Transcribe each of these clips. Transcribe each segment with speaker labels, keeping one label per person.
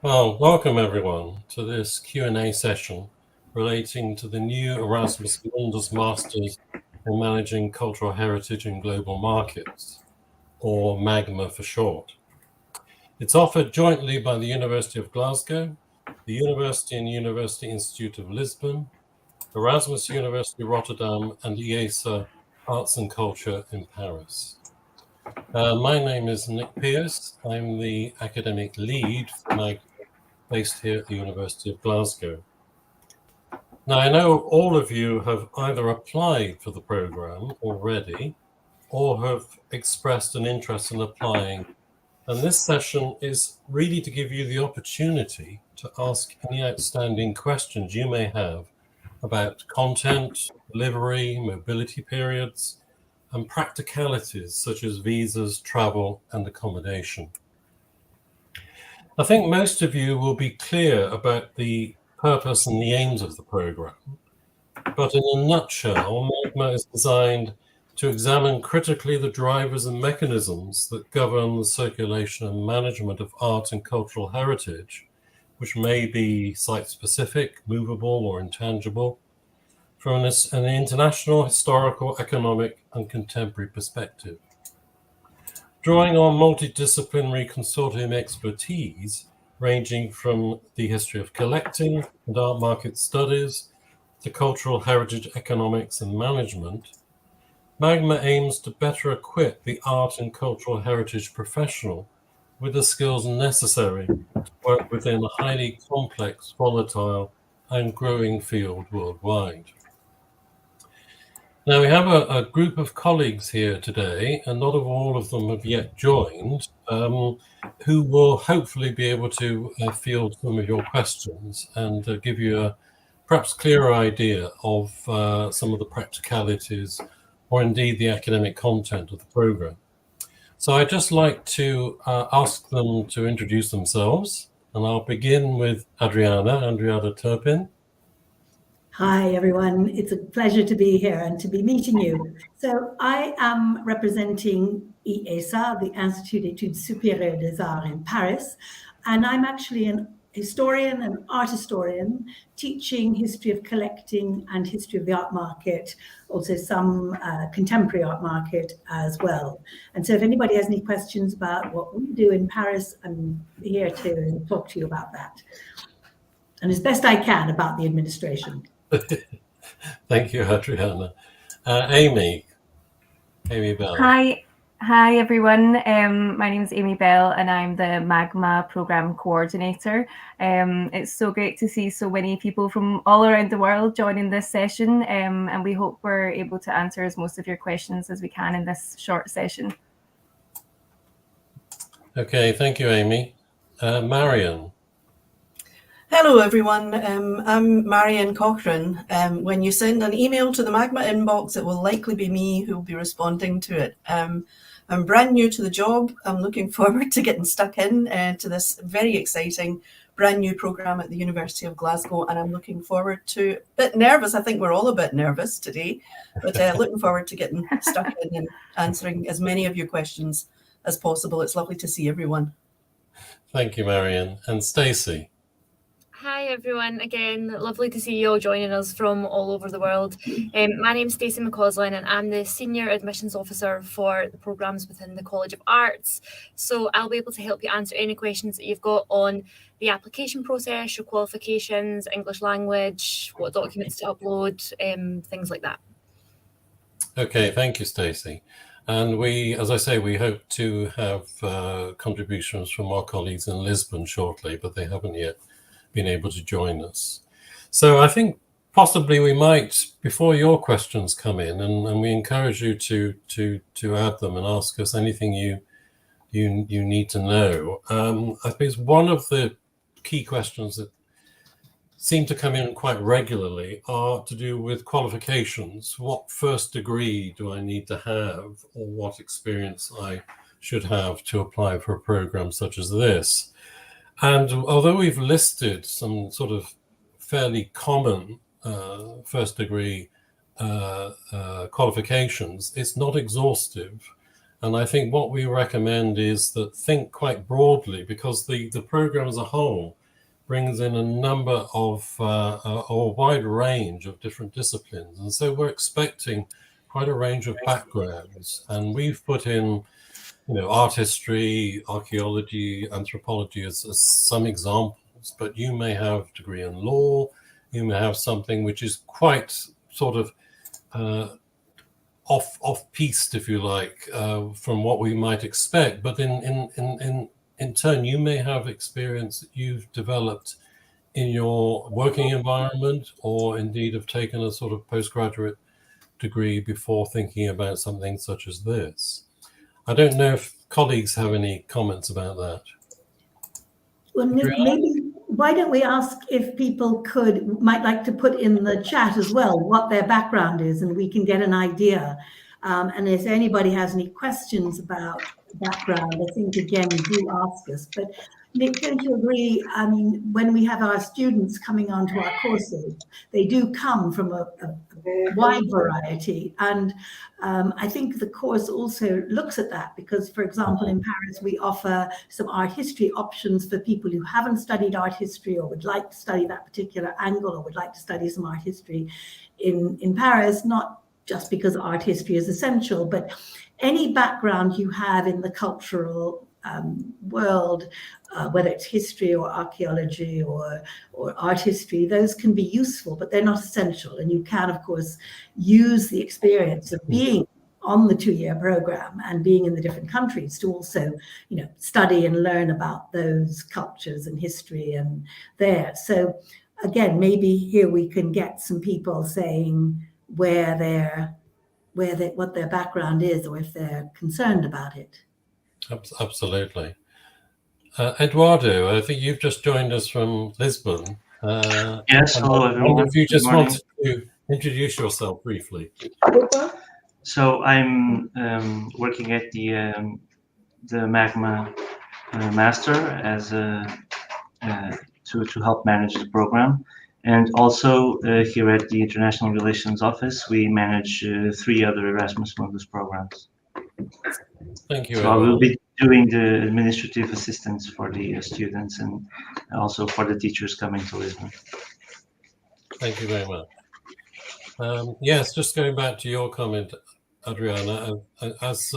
Speaker 1: Well, welcome everyone to this Q&A session relating to the new Erasmus Masters in Managing Cultural Heritage in Global Markets, or MAGMA for short. It's offered jointly by the University of Glasgow, the University and University Institute of Lisbon, Erasmus University Rotterdam, and IESA Arts and Culture in Paris. My name is Nick Pearce. I'm the academic lead for MAGMA based here at the University of Glasgow. Now, I know all of you have either applied for the programme already or have expressed an interest in applying, and this session is really to give you the opportunity to ask any outstanding questions you may have about content, delivery, mobility periods, and practicalities such as visas, travel, and accommodation. I think most of you will be clear about the purpose and the aims of the programme, but in a nutshell, MAGMA is designed to examine critically the drivers and mechanisms that govern the circulation and management of art and cultural heritage, which may be site-specific, movable, or intangible, from an international, historical, economic, and contemporary perspective. Drawing on multidisciplinary consortium expertise, ranging from the history of collecting and art market studies to cultural heritage economics and management, MAGMA aims to better equip the art and cultural heritage professional with the skills necessary to work within a highly complex, volatile, and growing field worldwide. Now, we have a group of colleagues here today, and not all of them have yet joined, who will hopefully be able to field some of your questions and give you a perhaps clearer idea of some of the practicalities or indeed the academic content of the program. So I'd just like to ask them to introduce themselves, and I'll begin with Adriana Turpin.
Speaker 2: Hi, everyone. It's a pleasure to be here and to be meeting you. So I am representing IESA, the Institut d'Études Supérieures des Arts in Paris, and I'm actually an historian and art historian teaching history of collecting and history of the art market, also some contemporary art market as well. And so if anybody has any questions about what we do in Paris, I'm here to talk to you about that. And as best I can about the administration.
Speaker 1: Thank you, Adriana. Amy Bell.
Speaker 3: Hi everyone. My name is Amy Bell and I'm the MAGMA Programme Coordinator. It's so great to see so many people from all around the world joining this session, and we hope we're able to answer as most of your questions as we can in this short session.
Speaker 1: Okay, thank you, Amy. Marianne.
Speaker 4: Hello everyone, I'm Marianne Cochran. When you send an email to the MAGMA inbox, it will likely be me who will be responding to it. I'm brand new to the job. I'm looking forward to getting stuck in to this very exciting brand new programme at the University of Glasgow, and I'm looking forward to, a bit nervous, I think we're all a bit nervous today, but looking forward to getting stuck in and answering as many of your questions as possible. It's lovely to see everyone.
Speaker 1: Thank you, Marianne. And Stacey.
Speaker 5: Hi everyone, again, lovely to see you all joining us from all over the world. My name's Stacey McCausland and I'm the Senior Admissions Officer for the programmes within the College of Arts. So I'll be able to help you answer any questions that you've got on the application process, your qualifications, English language, what documents to upload, things like that.
Speaker 1: Okay, thank you, Stacey. And we, as I say, we hope to have contributions from our colleagues in Lisbon shortly, but they haven't yet been able to join us. So I think possibly we might, before your questions come in, and we encourage you to add them and ask us anything you need to know. I suppose one of the key questions that seem to come in quite regularly are to do with qualifications. What first degree do I need to have, or what experience I should have to apply for a program such as this? And although we've listed some sort of fairly common first degree qualifications, it's not exhaustive. And I think what we recommend is that think quite broadly, because the program as a whole brings in a number of, or a wide range of different disciplines. And so we're expecting quite a range of backgrounds. And we've put in, art history, archaeology, anthropology as some examples, but you may have a degree in law, you may have something which is quite sort of off-piste, if you like, from what we might expect. But in turn, you may have experience that you've developed in your working environment, or indeed have taken a sort of postgraduate degree before thinking about something such as this. I don't know if colleagues have any comments about that.
Speaker 2: Well, maybe why don't we ask if people might like to put in the chat as well what their background is, and we can get an idea. And if anybody has any questions about background, I think, again, do ask us. But Nick, don't you agree? I mean, when we have our students coming onto our courses, they do come from a wide variety. And I think the course also looks at that because, for example, in Paris, we offer some art history options for people who haven't studied art history or would like to study that particular angle or would like to study some art history in Paris, not just because art history is essential, but any background you have in the cultural world, whether it's history or archaeology or art history, those can be useful, but they're not essential. And you can, of course, use the experience of being on the 2-year program and being in the different countries to also, study and learn about those cultures and history and there. So again, maybe here we can get some people saying what their background is, or if they're concerned about it.
Speaker 1: Absolutely. Eduardo, I think you've just joined us from Lisbon.
Speaker 6: Yes, hello everyone.
Speaker 1: If you just want to introduce yourself briefly.
Speaker 6: So I'm working at the MAGMA Master as to help manage the program, and also here at the International Relations Office we manage 3 other Erasmus Mundus programs.
Speaker 1: Thank you.
Speaker 6: So I will be doing the administrative assistance for the students and also for the teachers coming to Lisbon.
Speaker 1: Thank you very much. Yes, just going back to your comment, Adriana, as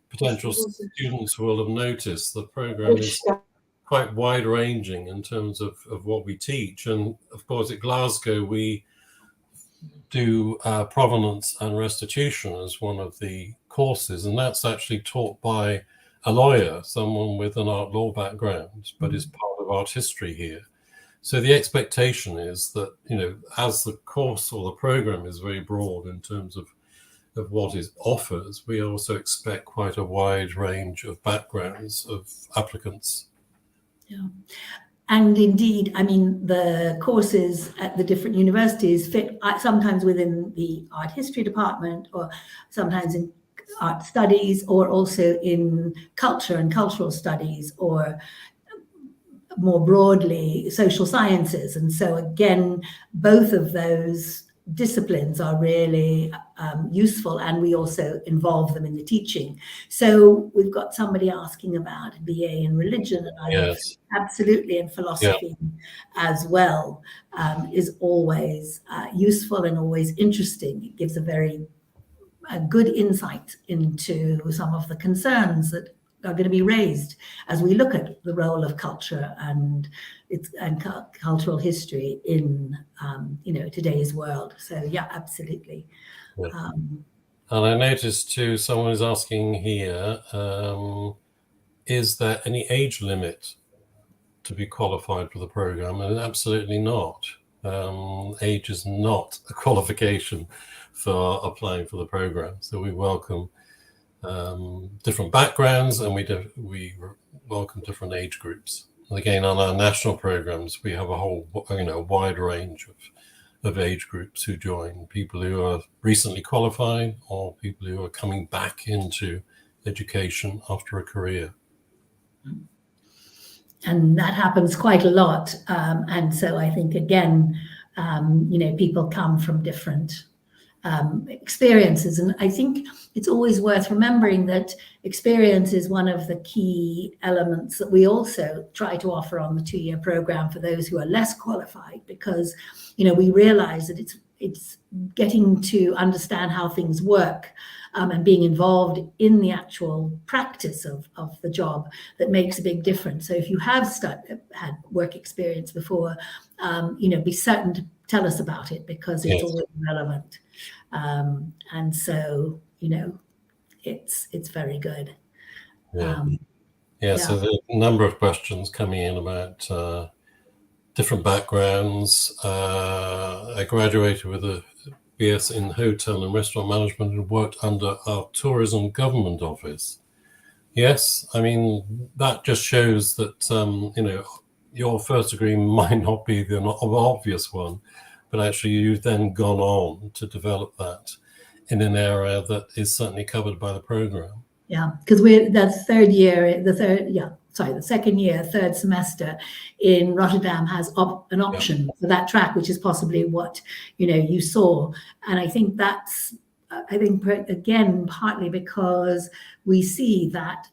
Speaker 1: potential students will have noticed, the program is quite wide-ranging in terms of what we teach. And of course, at Glasgow, we do provenance and restitution as one of the courses, and that's actually taught by a lawyer, someone with an art law background, but is part of art history here. So the expectation is that, as the course or the program is very broad in terms of what it offers, we also expect quite a wide range of backgrounds of applicants.
Speaker 2: Yeah. And indeed, I mean, the courses at the different universities fit sometimes within the art history department, or sometimes in art studies, or also in culture and cultural studies, or more broadly, social sciences. And so again, both of those disciplines are really useful, and we also involve them in the teaching. So we've got somebody asking about BA in religion, and
Speaker 1: Yes.
Speaker 2: Absolutely, and philosophy as well is always useful and always interesting. It gives a good insight into some of the concerns that are going to be raised as we look at the role of culture and cultural history in today's world. So yeah, absolutely.
Speaker 1: Yeah. And I noticed too, someone is asking here, is there any age limit to be qualified for the program? And absolutely not. Age is not a qualification for applying for the program. So we welcome different backgrounds, and we welcome different age groups. And again, on our national programs, we have a whole wide range of age groups who join, people who are recently qualified or people who are coming back into education after a career.
Speaker 2: And that happens quite a lot. And so I think, again, people come from different experiences. And I think it's always worth remembering that experience is one of the key elements that we also try to offer on the 2-year program for those who are less qualified, because, you know, we realize that it's getting to understand how things work and being involved in the actual practice of the job that makes a big difference. So if you have had work experience before, you know, be certain to tell us about it, because it's always relevant. And so, you know, it's very good.
Speaker 1: So there are a number of questions coming in about different backgrounds. I graduated with a BS in hotel and restaurant management and worked under our tourism government office. Yes, I mean, that just shows that, you know, your first degree might not be the obvious one, but actually you've then gone on to develop that in an area that is certainly covered by the program. Yeah, because
Speaker 2: the second year, third semester in Rotterdam has an option for that track, which is possibly what, you know, you saw. And I think that's, again, partly because we see that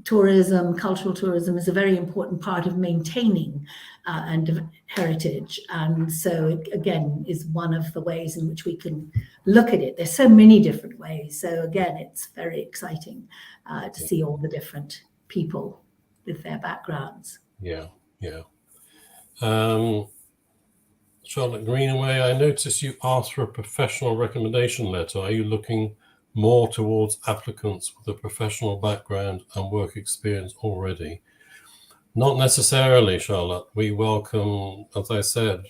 Speaker 2: tourism, cultural tourism, is a very important part of maintaining and heritage. And so it, again, is one of the ways in which we can look at it. There's so many different ways. So again, it's very exciting to see all the different people with their backgrounds.
Speaker 1: Charlotte Greenaway, I noticed you asked for a professional recommendation letter. Are you looking more towards applicants with a professional background and work experience already? Not necessarily, Charlotte. We welcome, as I said,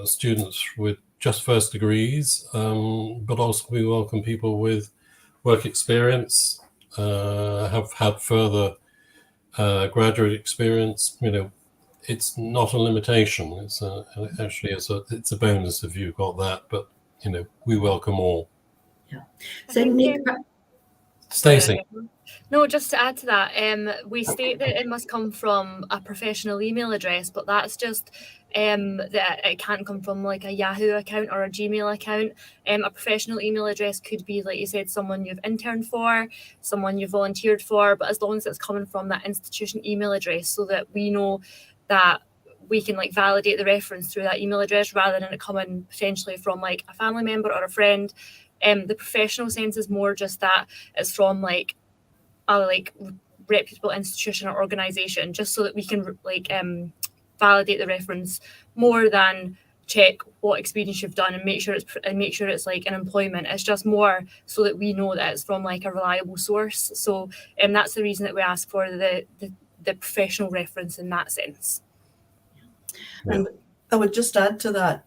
Speaker 1: students with just first degrees, but also we welcome people with work experience, have had further graduate experience. You know, it's not a limitation. It's it's a bonus if you've got that, but, you know, we welcome all.
Speaker 2: Yeah. So Nick,
Speaker 1: Stacey.
Speaker 5: No, just to add to that, we state that it must come from a professional email address, but that's just that it can't come from like a Yahoo account or a Gmail account. A professional email address could be, like you said, someone you've interned for, someone you volunteered for, but as long as it's coming from that institution email address, so that we know that we can like validate the reference through that email address rather than it coming potentially from like a family member or a friend. The professional sense is more just that it's from like a reputable institution or organization, just so that we can validate the reference more than check what experience you've done and make sure it's like an employment. It's just more so that we know that it's from like a reliable source. So that's the reason that we ask for the professional reference in that sense.
Speaker 4: And I would just add to that,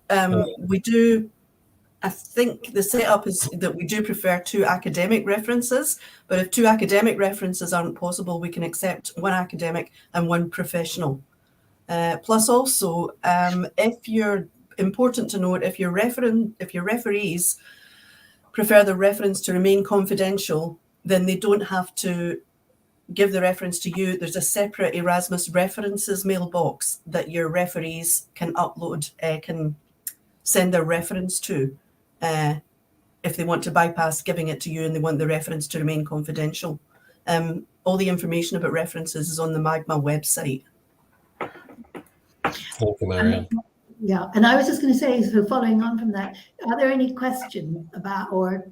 Speaker 4: I think the setup is that we do prefer 2 academic references, but if 2 academic references aren't possible, we can accept 1 academic and 1 professional. Plus also, if you're important to note, if your referees prefer the reference to remain confidential, then they don't have to give the reference to you. There's a separate Erasmus references mailbox that your referees can upload, can send their reference to. If they want to bypass giving it to you and they want the reference to remain confidential. All the information about references is on the MAGMa website.
Speaker 1: Thank you, Marianne.
Speaker 2: Yeah, and I was just going to say, so following on from that, are there any questions about or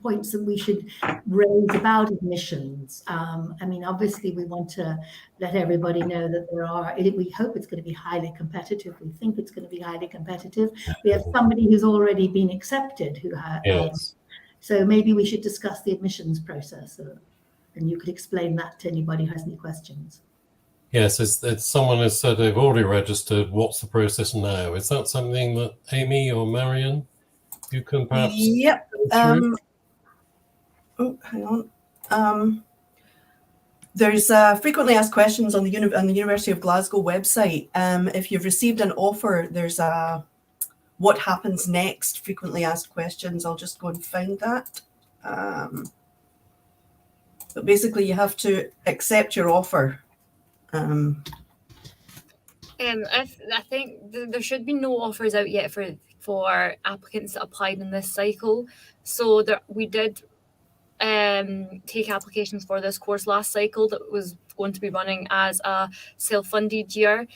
Speaker 2: points that we should raise about admissions? I mean, obviously we want to let everybody know that we hope it's going to be highly competitive. We think it's going to be highly competitive. We have somebody who's already been accepted who has, so maybe we should discuss the admissions process, and you could explain that to anybody who has any questions.
Speaker 1: Yes, it's someone has said they've already registered. What's the process now? Is that something that Amy or Marianne, you can perhaps?
Speaker 4: Yep. Hang on. There's frequently asked questions on the University of Glasgow website. If you've received an offer, there's a what happens next frequently asked questions. I'll just go and find that. But basically, you have to accept your offer. I
Speaker 5: think there should be no offers out yet for for applicants that applied in this cycle. So we did take applications for this course last cycle that was going to be running as a self-funded year.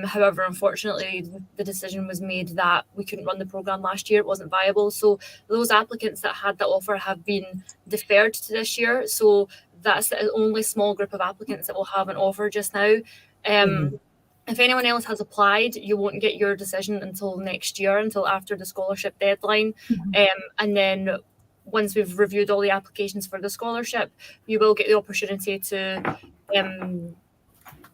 Speaker 5: However, unfortunately, the decision was made that we couldn't run the programme last year. It wasn't viable. So those applicants that had the offer have been deferred to this year. So that's the only small group of applicants that will have an offer just now. If anyone else has applied, you won't get your decision until next year, until after the scholarship deadline. And then once we've reviewed all the applications for the scholarship, you will get the opportunity to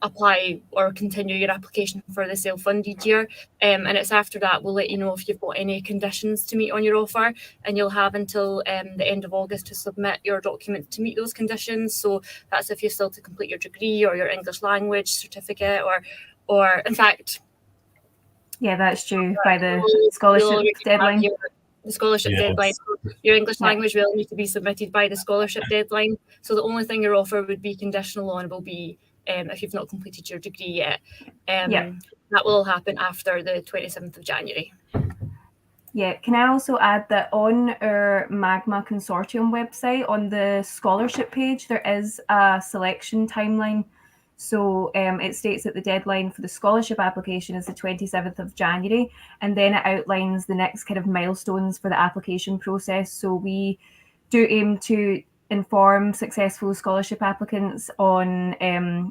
Speaker 5: apply or continue your application for the self-funded year. And it's after that we'll let you know if you've got any conditions to meet on your offer, and you'll have until the end of August to submit your documents to meet those conditions. So that's if you're still to complete your degree or your English language certificate, or in fact,
Speaker 3: yeah, that's due by the scholarship deadline.
Speaker 5: The scholarship deadline. Your English language will need to be submitted by the scholarship deadline. So the only thing your offer would be conditional on will be if you've not completed your degree yet. That will happen after the 27th of January.
Speaker 3: Yeah, can I also add that on our MAGMA consortium website, on the scholarship page, there is a selection timeline. So it states that the deadline for the scholarship application is the 27th of January, and then it outlines the next kind of milestones for the application process. So we do aim to inform successful scholarship applicants on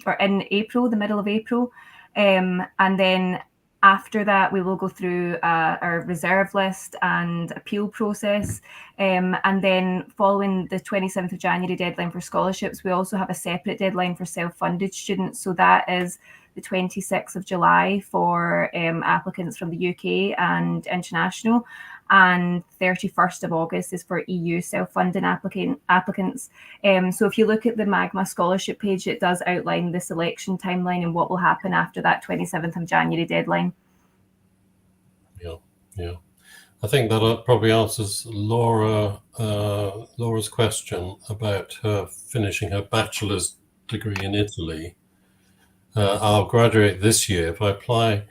Speaker 3: or in April, the middle of April, and then after that, we will go through our reserve list and appeal process. And then following the 27th of January deadline for scholarships, we also have a separate deadline for self-funded students. So that is the 26th of July for applicants from the UK and international. And 31st of August is for EU self-funding applicants. So if you look at the MAGMA scholarship page, it does outline the selection timeline and what will happen after that 27th of January deadline.
Speaker 1: Yeah. I think that probably answers Laura's question about her finishing her bachelor's degree in Italy. I'll graduate this year. If I apply,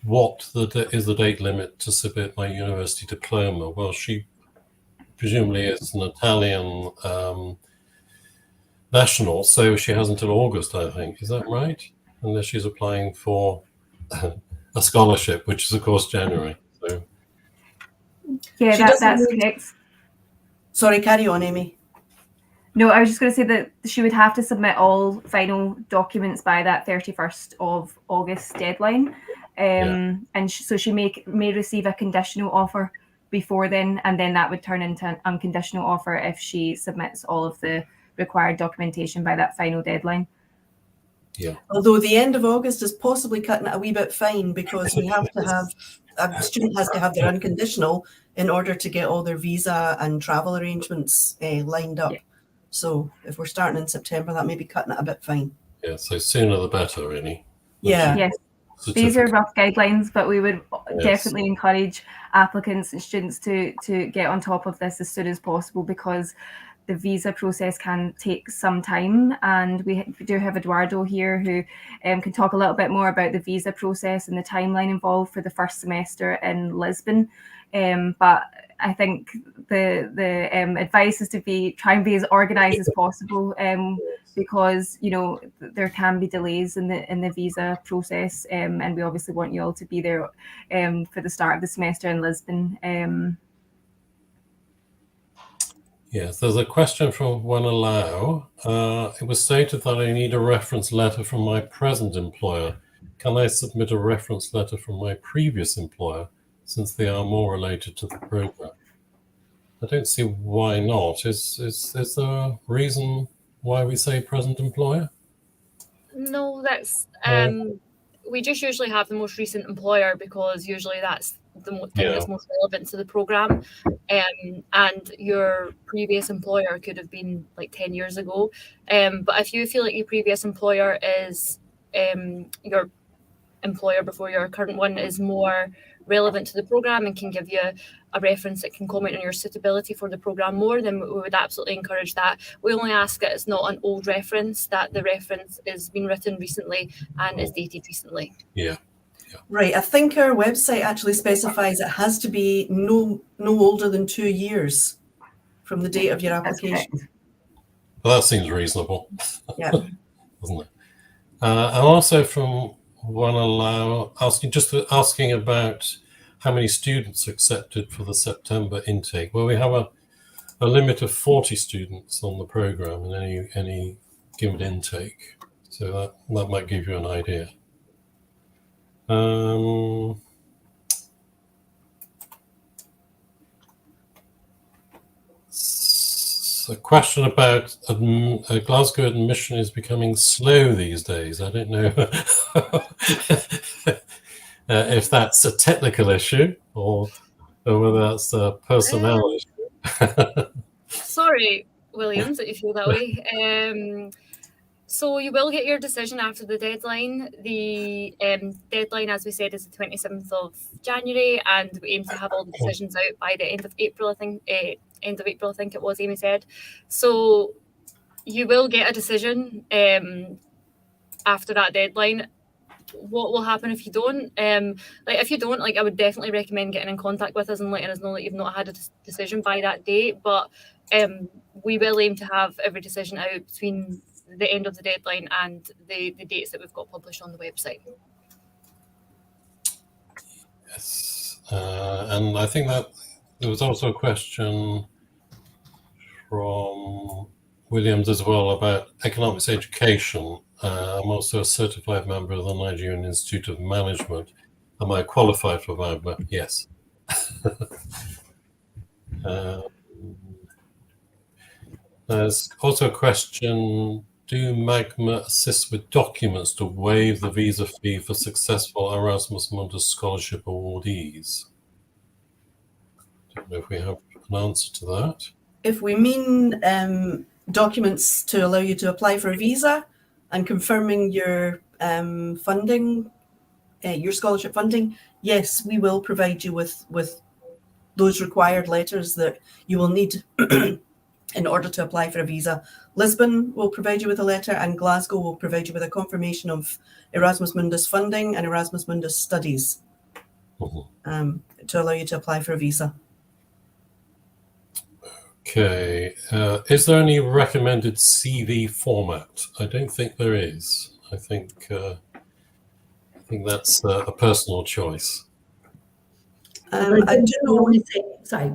Speaker 1: what is the date limit to submit my university diploma? Well, she presumably is an Italian national, so she has until August, I think. Is that right? Unless she's applying for a scholarship, which is, of course, January. So.
Speaker 3: Yeah, that's correct.
Speaker 4: Sorry, carry on, Amy.
Speaker 3: No, I was just going to say that she would have to submit all final documents by that 31st of August deadline. And so she may receive a conditional offer before then, and then that would turn into an unconditional offer if she submits all of the required documentation by that final deadline.
Speaker 1: Yeah.
Speaker 4: Although the end of August is possibly cutting it a wee bit fine, because we have to have a student has to have their unconditional in order to get all their visa and travel arrangements lined up. Yeah. So if we're starting in September, that may be cutting it a bit fine.
Speaker 1: Yeah, so sooner the better, really.
Speaker 4: Yeah.
Speaker 3: Yes. These are rough guidelines, but we would definitely encourage applicants and students to get on top of this as soon as possible, because the visa process can take some time. And we do have Eduardo here who can talk a little bit more about the visa process and the timeline involved for the first semester in Lisbon. But I think the advice is to try and be as organised as possible, because there can be delays in the visa process, and we obviously want you all to be there for the start of the semester in Lisbon.
Speaker 1: Yes, there's a question from One Allow. It was stated that I need a reference letter from my present employer. Can I submit a reference letter from my previous employer, since they are more related to the program? I don't see why not. Is there a reason why we say present employer?
Speaker 5: No, that's we just usually have the most recent employer, because usually that's the thing that's most relevant to the program. And your previous employer could have been like 10 years ago. But if you feel like your previous employer is your employer before your current one is more relevant to the program and can give you a reference that can comment on your suitability for the program more, then we would absolutely encourage that. We only ask that it's not an old reference, that the reference is been written recently and is dated recently.
Speaker 1: Yeah.
Speaker 4: Right, I think our website actually specifies it has to be no older than 2 years from the date of your application.
Speaker 1: Well, that seems reasonable.
Speaker 4: Yeah.
Speaker 1: Doesn't it? I'm also from asking about how many students accepted for the September intake. Well, we have a limit of 40 students on the program in any given intake, so that might give you an idea. A question about Glasgow and Mission is becoming slow these days. I don't know if that's a technical issue or whether that's a personnel issue.
Speaker 5: Sorry, Williams, that you feel that way. So you will get your decision after the deadline. The deadline, as we said, is the 27th of January, and we aim to have all the decisions out by the end of April, I think. End of April, I think it was, Amy said. So you will get a decision after that deadline. What will happen if you don't? If you don't, I would definitely recommend getting in contact with us and letting us know that you've not had a decision by that date. But we will aim to have every decision out between the end of the deadline and the dates that we've got published on the website.
Speaker 1: Yes, and I think that there was also a question from Williams as well about economics education. I'm also a certified member of the Nigerian Institute of Management. Am I qualified for MAGMA? Yes. There's also a question, do MAGMA assist with documents to waive the visa fee for successful Erasmus Mundus scholarship awardees? I don't know if we have an answer to that.
Speaker 4: If we mean documents to allow you to apply for a visa and confirming your funding, your scholarship funding, yes, we will provide you with those required letters that you will need in order to apply for a visa. Lisbon will provide you with a letter, and Glasgow will provide you with a confirmation of Erasmus Mundus funding and Erasmus Mundus studies to allow you to apply for a visa.
Speaker 1: Okay, is there any recommended CV format? I don't think there is. I think that's a personal choice.
Speaker 2: Don't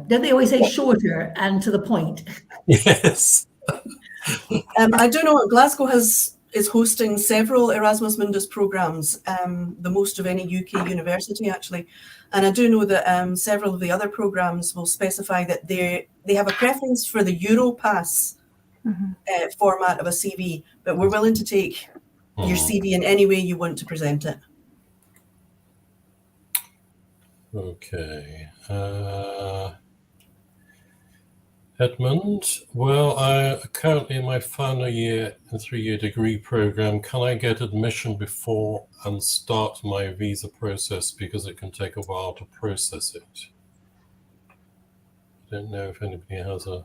Speaker 2: they always say shorter and to the point?
Speaker 1: Yes.
Speaker 4: I do know Glasgow is hosting several Erasmus Mundus programs, the most of any UK university actually. And I do know that several of the other programs will specify that they have a preference for the Europass format of a CV, but we're willing to take your CV in any way you want to present it.
Speaker 1: Okay. Edmund, well, I'm currently in my final year in 3-year degree program. Can I get admission before and start my visa process because it can take a while to process it? I don't know if anybody has a...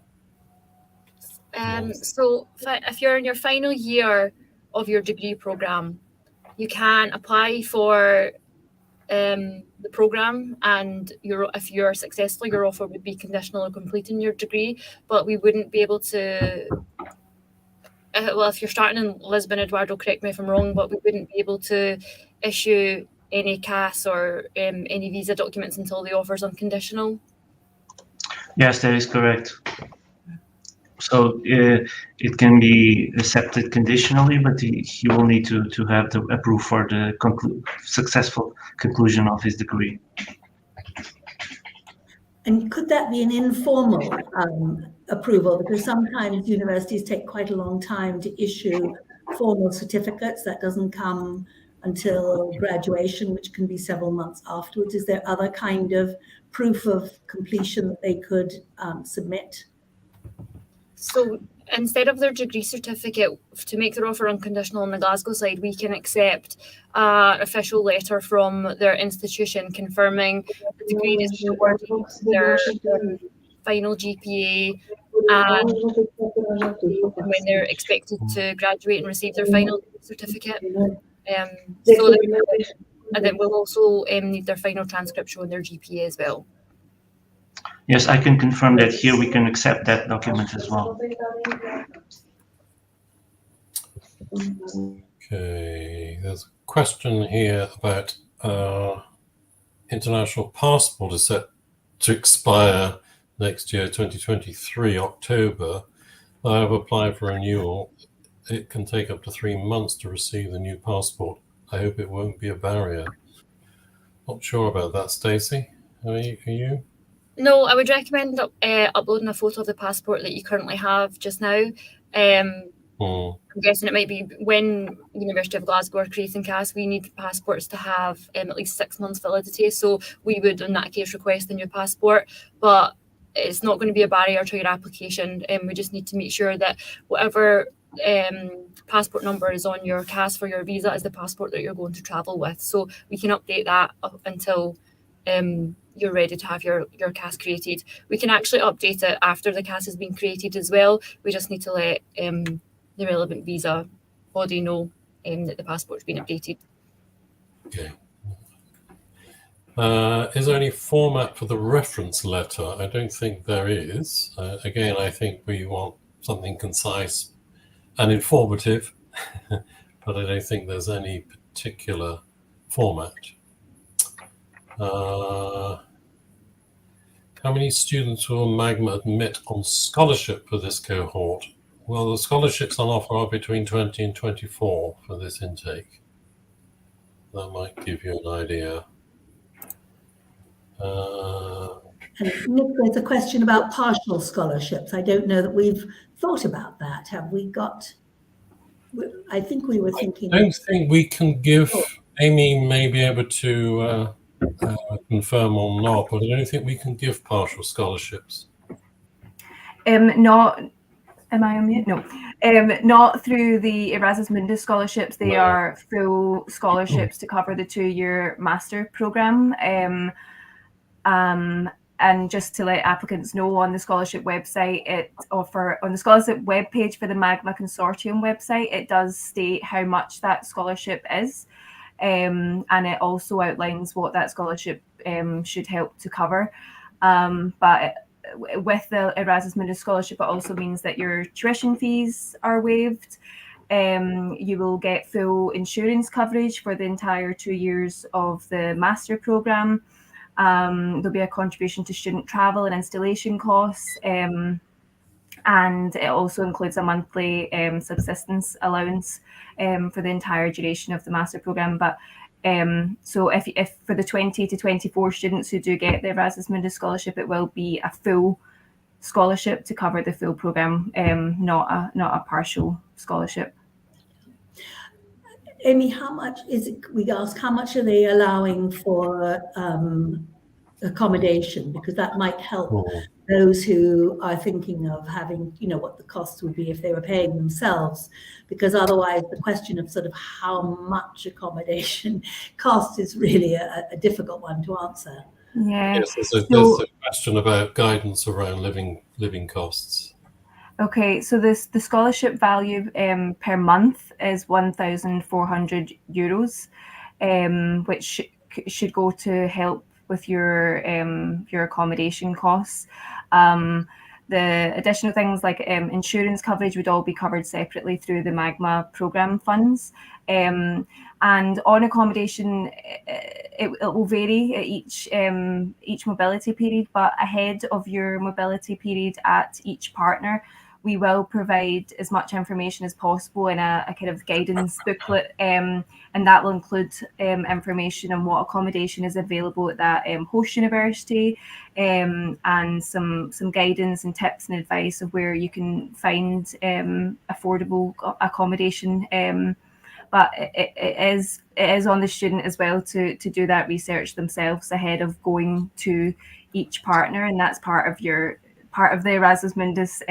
Speaker 5: So if you're in your final year of your degree program, you can apply for the program, and if you're successful, your offer would be conditional on completing your degree, but we wouldn't be able to if you're starting in Lisbon, Eduardo, correct me if I'm wrong, but we wouldn't be able to issue any CAS or any visa documents until the offer's unconditional.
Speaker 6: Yes, that is correct. So it can be accepted conditionally, but he will need to have the approve for the successful conclusion of his degree.
Speaker 2: And could that be an informal approval? Because sometimes universities take quite a long time to issue formal certificates. That doesn't come until graduation, which can be several months afterwards. Is there other kind of proof of completion that they could submit?
Speaker 5: So instead of their degree certificate, to make their offer unconditional on the Glasgow side, we can accept an official letter from their institution confirming the degree is their final GPA and when they're expected to graduate and receive their final certificate. So and then we'll also need their final transcript showing their GPA as well.
Speaker 6: Yes, I can confirm that here we can accept that document as well.
Speaker 1: Okay, there's a question here about international passport is set to expire next year, 2023, October. I have applied for renewal. It can take up to 3 months to receive the new passport. I hope it won't be a barrier. Not sure about that, Stacey. Are you?
Speaker 5: No, I would recommend uploading a photo of the passport that you currently have just now. I'm guessing it might be when University of Glasgow are creating CAS, we need passports to have at least 6 months validity. So we would, in that case, request a new passport. But it's not going to be a barrier to your application. We just need to make sure that whatever passport number is on your CAS for your visa is the passport that you're going to travel with. So we can update that up until you're ready to have your CAS created. We can actually update it after the CAS has been created as well. We just need to let the relevant visa body know that the passport's been updated.
Speaker 1: Okay. Is there any format for the reference letter? I don't think there is. Again, I think we want something concise and informative, but I don't think there's any particular format. How many students will MAGMA admit on scholarship for this cohort? Well, the scholarships on offer are between 20 and 24 for this intake. That might give you an idea.
Speaker 2: And Nick, there's a question about partial scholarships. I don't know that we've thought about that. Have we got? I think we were thinking.
Speaker 1: I don't think we can give. Amy may be able to confirm or not, but I don't think we can give partial scholarships.
Speaker 3: Not. Am I on mute? No. Not through the Erasmus Mundus scholarships. They are full scholarships to cover the 2-year master programme. And just to let applicants know, on the scholarship website, on the scholarship webpage for the MAGMA Consortium website, it does state how much that scholarship is. And it also outlines what that scholarship should help to cover. But with the Erasmus Mundus scholarship, it also means that your tuition fees are waived. You will get full insurance coverage for the entire 2 years of the master programme. There'll be a contribution to student travel and installation costs. And it also includes a monthly subsistence allowance for the entire duration of the master programme. But so if for the 20 to 24 students who do get the Erasmus Mundus scholarship, it will be a full scholarship to cover the full programme, not a partial scholarship.
Speaker 2: Amy, how much is it? We ask, how much are they allowing for accommodation? Because that might help those who are thinking of having, what the costs would be if they were paying themselves. Because otherwise, the question of sort of how much accommodation costs is really a difficult one to answer.
Speaker 3: Yeah.
Speaker 1: Yes, there's a question about guidance around living costs.
Speaker 3: Okay, so the scholarship value per month is €1,400, which should go to help with your accommodation costs. The additional things like insurance coverage would all be covered separately through the MAGMA programme funds. And on accommodation, it will vary at each mobility period, but ahead of your mobility period at each partner, we will provide as much information as possible in a kind of guidance booklet, and that will include information on what accommodation is available at that host university, and some guidance and tips and advice of where you can find affordable accommodation. But it is on the student as well to do that research themselves ahead of going to each partner, and that's part of the Erasmus Mundus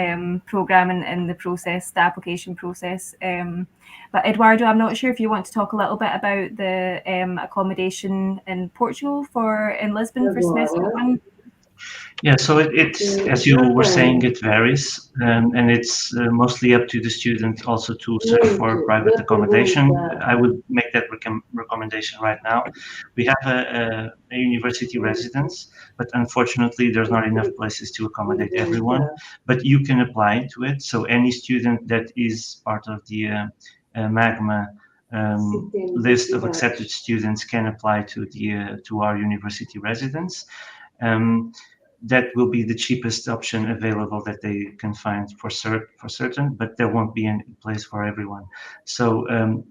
Speaker 3: programme and the process, the application process. But Eduardo, I'm not sure if you want to talk a little bit about the accommodation in Portugal in Lisbon for semester one.
Speaker 6: Yeah, so it's as you were saying, it varies, and it's mostly up to the student also to search for private accommodation. I would make that recommendation right now. We have a university residence, but unfortunately there's not enough places to accommodate everyone, but you can apply to it. So any student that is part of the MAGMA list of accepted students can apply to our university residence. That will be the cheapest option available that they can find for certain, but there won't be any place for everyone. So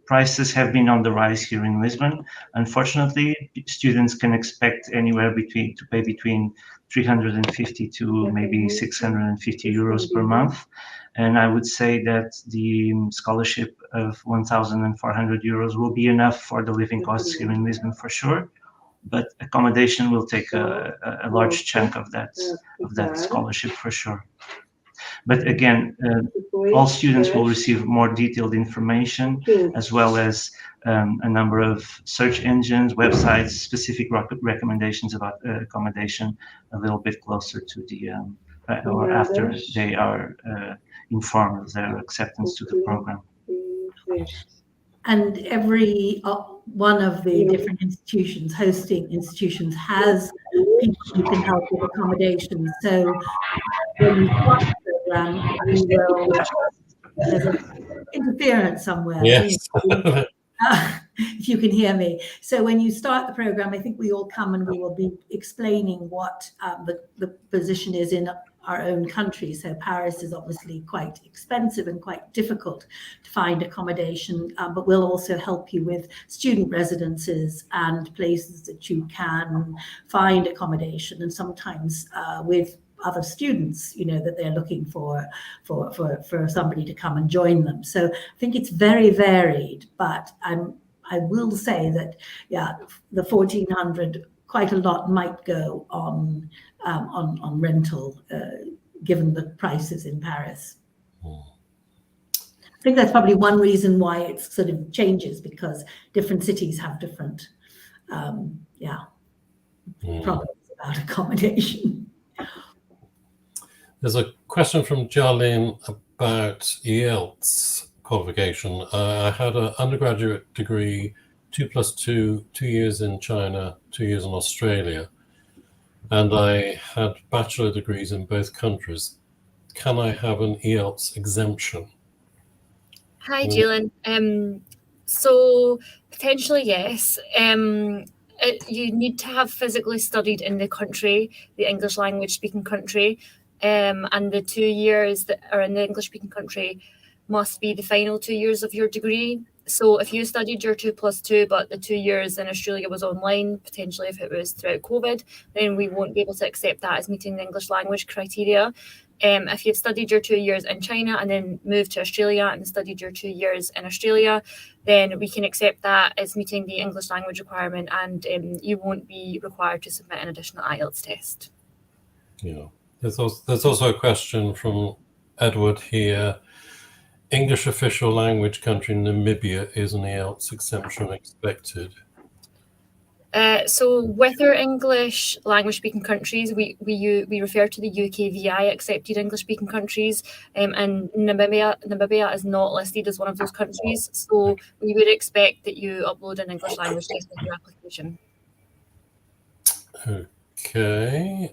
Speaker 6: prices have been on the rise here in Lisbon. Unfortunately, students can expect anywhere to pay between 350 to maybe 650 euros per month. And I would say that the scholarship of 1,400 euros will be enough for the living costs here in Lisbon for sure. But accommodation will take a large chunk of that scholarship for sure. But again, all students will receive more detailed information, as well as a number of search engines, websites, specific recommendations about accommodation a little bit closer to the or after they are informed of their acceptance to the program.
Speaker 2: And every one of the different institutions, hosting institutions, has people who can help with accommodation. So when you start the program, we will, there's an interference somewhere.
Speaker 1: Yes.
Speaker 2: If you can hear me. So when you start the program, I think we all come and we will be explaining what the position is in our own country. So Paris is obviously quite expensive and quite difficult to find accommodation, but we'll also help you with student residences and places that you can find accommodation, and sometimes with other students, you know, that they're looking for somebody to come and join them. So I think it's very varied, but I will say that, yeah, the 1,400, quite a lot might go on rental, given the prices in Paris. I think that's probably one reason why it sort of changes, because different cities have different, problems about accommodation.
Speaker 1: There's a question from Jalin about IELTS qualification. I had an undergraduate degree, 2+2, 2 years in China, 2 years in Australia, and I had bachelor degrees in both countries. Can I have an IELTS exemption?
Speaker 5: Hi, Jalin. So potentially yes. You need to have physically studied in the country, the English language speaking country, and the 2 years that are in the English speaking country must be the final 2 years of your degree. So if you studied your 2+2, but the 2 years in Australia was online, potentially if it was throughout COVID, then we won't be able to accept that as meeting the English language criteria. If you've studied your 2 years in China and then moved to Australia and studied your 2 years in Australia, then we can accept that as meeting the English language requirement, and you won't be required to submit an additional IELTS test.
Speaker 1: Yeah. There's also a question from Edward here. English official language country Namibia, is an IELTS exemption expected?
Speaker 5: So with our English language speaking countries, we refer to the UKVI accepted English speaking countries, and Namibia is not listed as one of those countries. So we would expect that you upload an English language test with your application.
Speaker 1: Okay.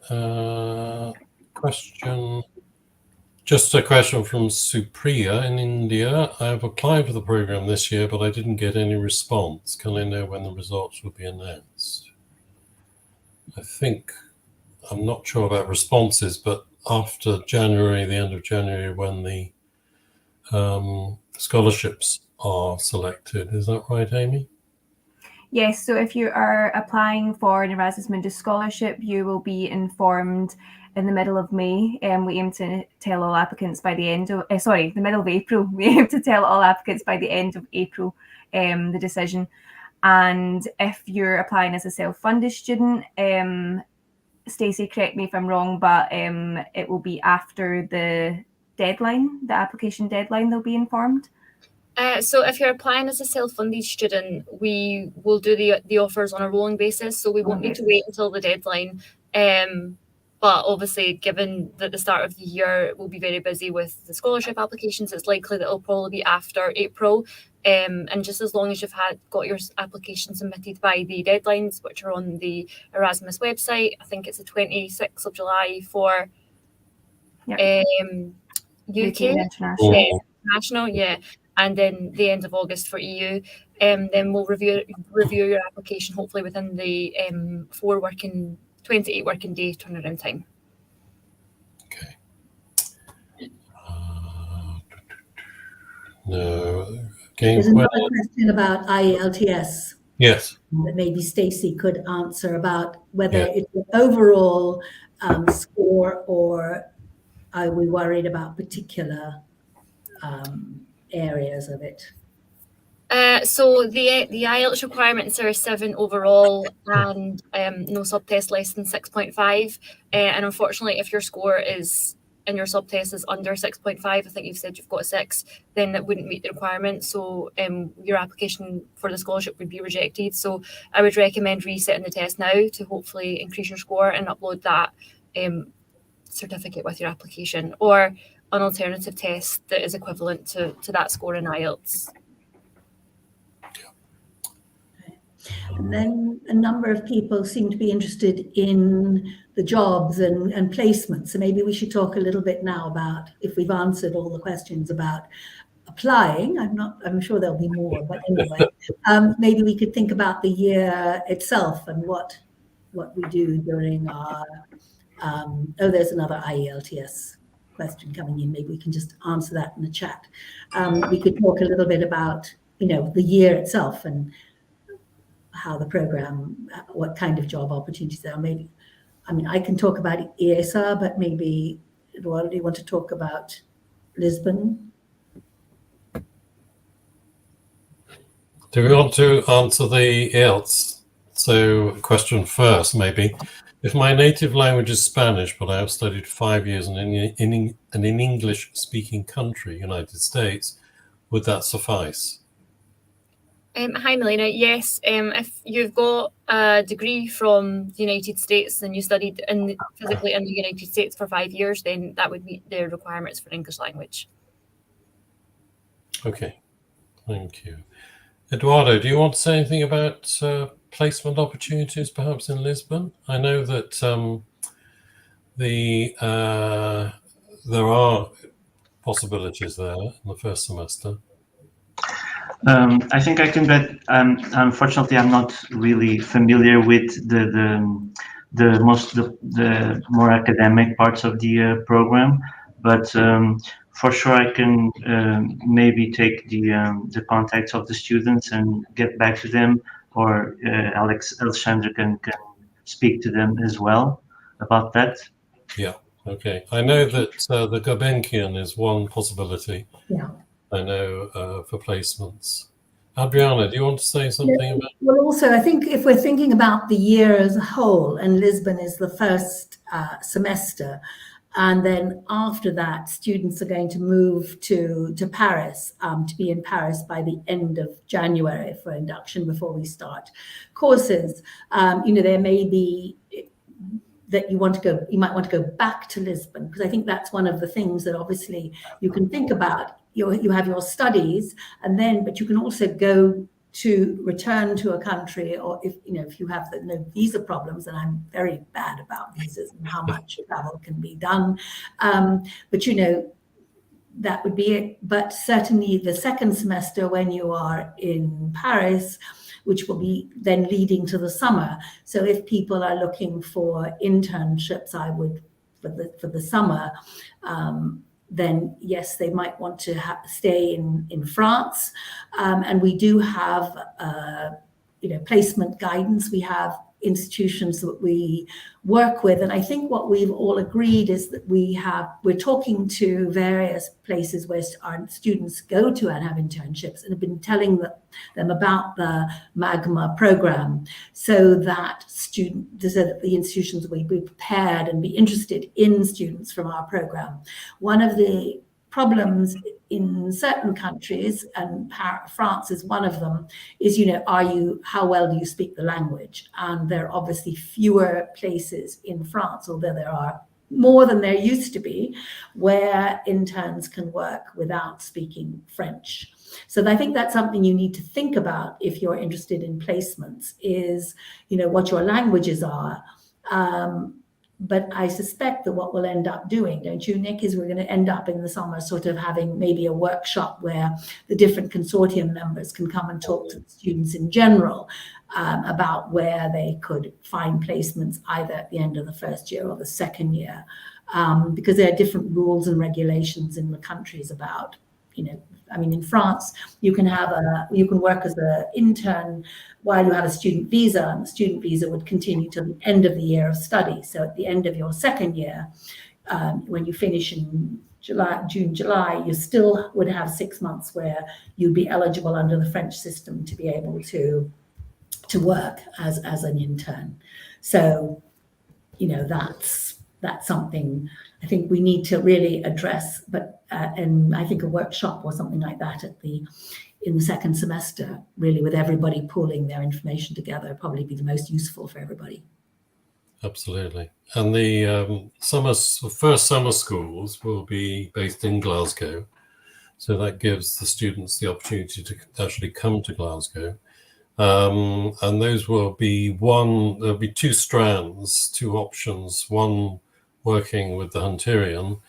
Speaker 1: Just a question from Supriya in India. I've applied for the program this year, but I didn't get any response. Can I know when the results will be announced? I'm not sure about responses, but after January, the end of January, when the scholarships are selected. Is that right, Amy?
Speaker 3: Yes, so if you are applying for an Erasmus Mundus scholarship, you will be informed in the middle of May. We aim to tell all applicants by the end of, the middle of April. We aim to tell all applicants by the end of April the decision. And if you're applying as a self-funded student, Stacey, correct me if I'm wrong, but it will be after the deadline, the application deadline, they'll be informed.
Speaker 5: So if you're applying as a self-funded student, we will do the offers on a rolling basis. So we won't need to wait until the deadline. But obviously, given that the start of the year will be very busy with the scholarship applications, it's likely that it'll probably be after April. And just as long as you've got your application submitted by the deadlines, which are on the Erasmus website, I think it's the 26th of July for UK international, and then the end of August for EU. Then we'll review your application hopefully within the 28 working day turnaround time.
Speaker 1: Okay. No. Okay.
Speaker 2: There's another question about IELTS.
Speaker 1: Yes.
Speaker 2: That maybe Stacey could answer about whether it's an overall score, or are we worried about particular areas of it?
Speaker 5: So the IELTS requirements are 7 overall and no subtest less than 6.5. And unfortunately, if your score is in your subtest is under 6.5, I think you've said you've got 6, then that wouldn't meet the requirement. So your application for the scholarship would be rejected. So I would recommend resetting the test now to hopefully increase your score and upload that certificate with your application, or an alternative test that is equivalent to that score in IELTS.
Speaker 2: And then a number of people seem to be interested in the jobs and placements. So maybe we should talk a little bit now about, if we've answered all the questions about applying. I'm sure there'll be more, but anyway, maybe we could think about the year itself and what we do during our, there's another IELTS question coming in. Maybe we can just answer that in the chat. We could talk a little bit about, the year itself and how the program, what kind of job opportunities there are. Maybe, I can talk about ESA, but maybe, Eduardo, do you want to talk about Lisbon?
Speaker 1: Do we want to answer the IELTS? So question first, maybe. If my native language is Spanish, but I have studied 5 years in an English-speaking country, United States, would that suffice?
Speaker 5: Hi, Melina. Yes, if you've got a degree from the United States and you studied physically in the United States for 5 years, then that would meet the requirements for English language. Okay,
Speaker 1: thank you. Eduardo, do you want to say anything about placement opportunities, perhaps in Lisbon? I know that there are possibilities there in the first semester.
Speaker 6: I think I can bet. Unfortunately, I'm not really familiar with the more academic parts of the program, but for sure I can maybe take the contacts of the students and get back to them, or Alexandra can speak to them as well about that.
Speaker 1: Yeah. Okay. I know that the Gulbenkian is one possibility.
Speaker 2: Yeah.
Speaker 1: I know for placements. Adriana, do you want to say something about?
Speaker 2: Well, also, I think if we're thinking about the year as a whole, and Lisbon is the first semester, and then after that, students are going to move to Paris, to be in Paris by the end of January for induction before we start courses. There may be that you might want to go back to Lisbon, because I think that's one of the things that obviously you can think about. You have your studies, but you can also return to a country, or if you have no visa problems, and I'm very bad about visas and how much travel can be done. That would be it. But certainly the second semester, when you are in Paris, which will be then leading to the summer. So if people are looking for internships, I would, for the summer, then yes, they might want to stay in France. And we do have, placement guidance. We have institutions that we work with. And I think what we've all agreed is that we're talking to various places where our students go to and have internships, and have been telling them about the MAGMa program, so that the institutions will be prepared and be interested in students from our program. One of the problems in certain countries, and France is one of them, is, how well do you speak the language? And there are obviously fewer places in France, although there are more than there used to be, where interns can work without speaking French. So I think that's something you need to think about if you're interested in placements, is, what your languages are. But I suspect that what we'll end up doing, don't you, Nick, is we're going to end up in the summer sort of having maybe a workshop where the different consortium members can come and talk to the students in general about where they could find placements either at the end of the first year or the second year, because there are different rules and regulations in the countries about, in France, you can work as an intern while you have a student visa, and the student visa would continue to the end of the year of study. So at the end of your second year, when you finish in June, July, you still would have 6 months where you'd be eligible under the French system to be able to work as an intern. So, that's something I think we need to really address, but and I think a workshop or something like that in the second semester, really, with everybody pooling their information together, probably be the most useful for everybody.
Speaker 1: Absolutely. And the first summer schools will be based in Glasgow, so that gives the students the opportunity to actually come to Glasgow. And those will be there'll be two strands, two options, one working with the Hunterian,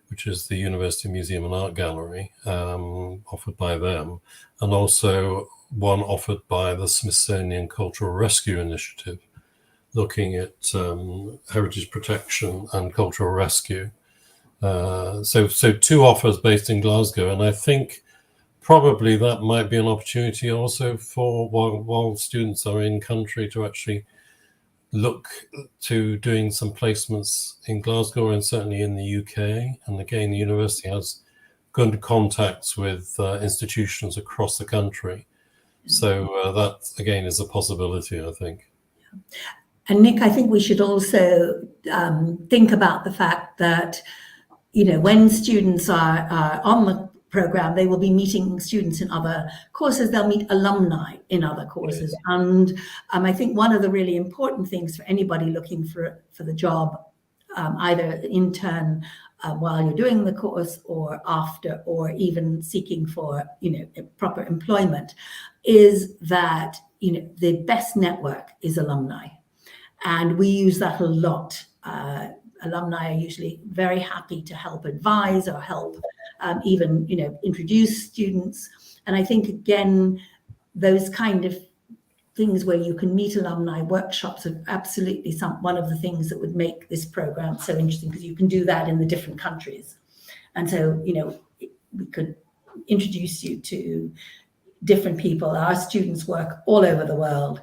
Speaker 1: which is the University Museum and Art Gallery, offered by them, and also one offered by the Smithsonian Cultural Rescue Initiative, looking at heritage protection and cultural rescue. So two offers based in Glasgow, and I think probably that might be an opportunity also for while students are in country to actually look to doing some placements in Glasgow and certainly in the UK. And again, the university has good contacts with institutions across the country. So that again is a possibility, I think.
Speaker 2: And Nick, I think we should also think about the fact that, when students are on the program, they will be meeting students in other courses. They'll meet alumni in other courses. And I think one of the really important things for anybody looking for the job, either intern while you're doing the course or after, or even seeking for, proper employment, is that, the best network is alumni. And we use that a lot. Alumni are usually very happy to help advise or help even, introduce students. And I think, again, those kind of things where you can meet alumni, workshops are absolutely one of the things that would make this program so interesting, because you can do that in the different countries. And so, we could introduce you to different people. Our students work all over the world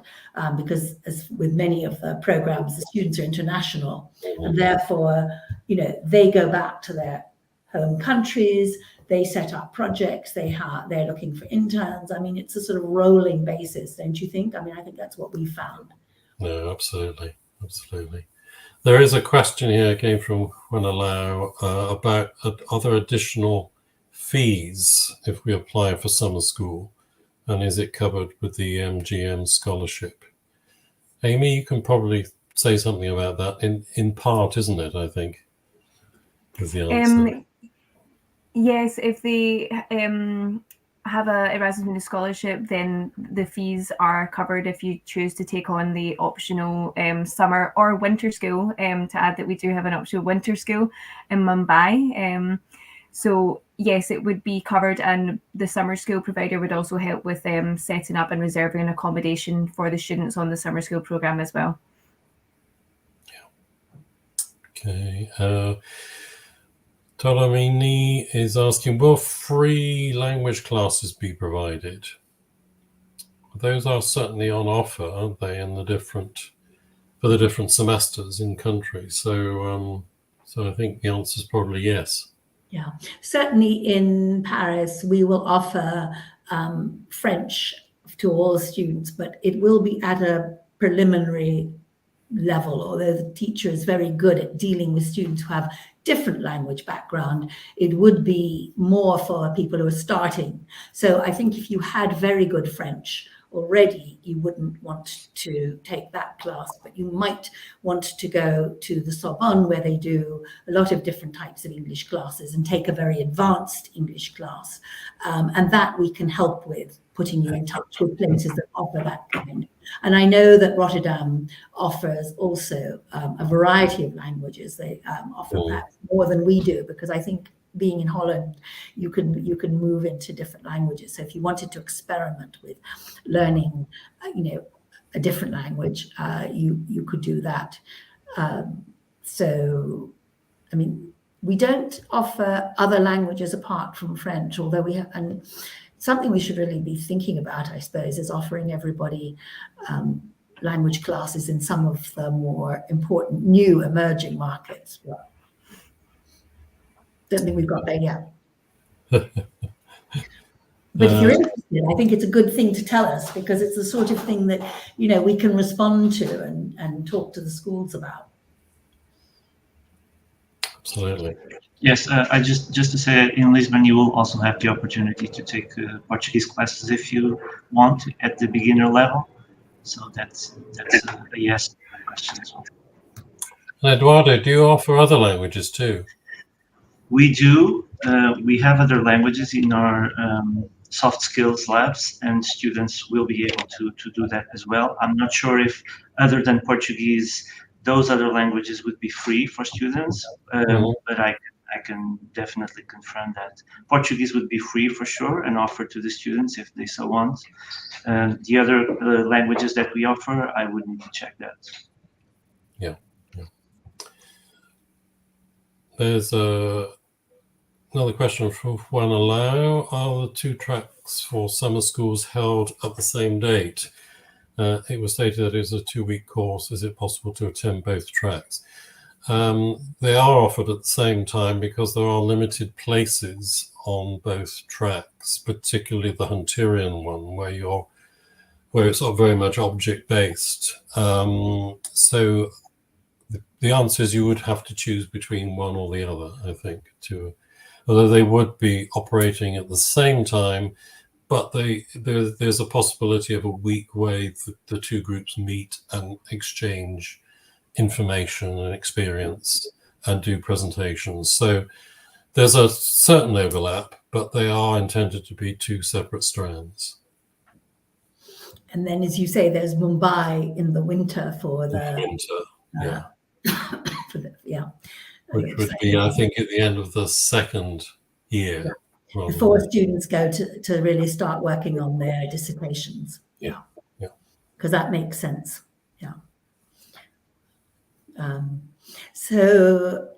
Speaker 2: because, as with many of the programs, the students are international, and therefore, they go back to their home countries, they set up projects, they're looking for interns. It's a sort of rolling basis, don't you think? I think that's what we found.
Speaker 1: No, absolutely. There is a question here, came from Juan about are there additional fees if we apply for summer school, and is it covered with the MGM scholarship? Amy, you can probably say something about that in part, isn't it, I think, is the answer.
Speaker 3: Yes, if they have a Erasmus Mundus scholarship, then the fees are covered if you choose to take on the optional summer or winter school. To add that we do have an optional winter school in Mumbai. So yes, it would be covered, and the summer school provider would also help with setting up and reserving an accommodation for the students on the summer school program as well.
Speaker 1: Yeah. Okay. Tolomini is asking, will free language classes be provided? Those are certainly on offer, aren't they, for the different semesters in country. So I think the answer is probably yes.
Speaker 2: Yeah, certainly in Paris, we will offer French to all students, but it will be at a preliminary level, although the teacher is very good at dealing with students who have different language background, it would be more for people who are starting. So I think if you had very good French already, you wouldn't want to take that class, but you might want to go to the Sorbonne, where they do a lot of different types of English classes, and take a very advanced English class. And that we can help with, putting you in touch with places that offer that kind. And I know that Rotterdam offers also a variety of languages. They offer perhaps more than we do, because I think being in Holland, you can move into different languages. So if you wanted to experiment with learning, a different language, you could do that. So, I mean, we don't offer other languages apart from French, although we have, and something we should really be thinking about, I suppose, is offering everybody language classes in some of the more important new emerging markets. Don't think we've got there yet. But if you're interested, I think it's a good thing to tell us, because it's the sort of thing that, we can respond to and talk to the schools about.
Speaker 1: Absolutely.
Speaker 6: Yes, I just to say, in Lisbon, you will also have the opportunity to take Portuguese classes if you want at the beginner level. So that's a yes question as well.
Speaker 1: And Eduardo, do you offer other languages too?
Speaker 6: We do. We have other languages in our soft skills labs, and students will be able to do that as well. I'm not sure if, other than Portuguese, those other languages would be free for students, but I can definitely confirm that Portuguese would be free for sure and offered to the students if they so want. The other languages that we offer, I would need to check that.
Speaker 1: Yeah. There's another question from Juan Alao. Are the 2 tracks for summer schools held at the same date? It was stated that it was a 2-week course. Is it possible to attend both tracks? They are offered at the same time because there are limited places on both tracks, particularly the Hunterian one, where it's not very much object-based. So the answer is you would have to choose between one or the other, I think, although they would be operating at the same time, but there's a possibility of a week where the 2 groups meet and exchange information and experience and do presentations. So there's a certain overlap, but they are intended to be 2 separate strands. And
Speaker 2: then, as you say, there's Mumbai in the winter for the
Speaker 1: winter,
Speaker 2: yeah.
Speaker 1: Which would be, I think, at the end of the 2nd year.
Speaker 2: Yeah. Before students go to really start working on their dissertations.
Speaker 1: Yeah.
Speaker 2: Because that makes sense. Yeah. So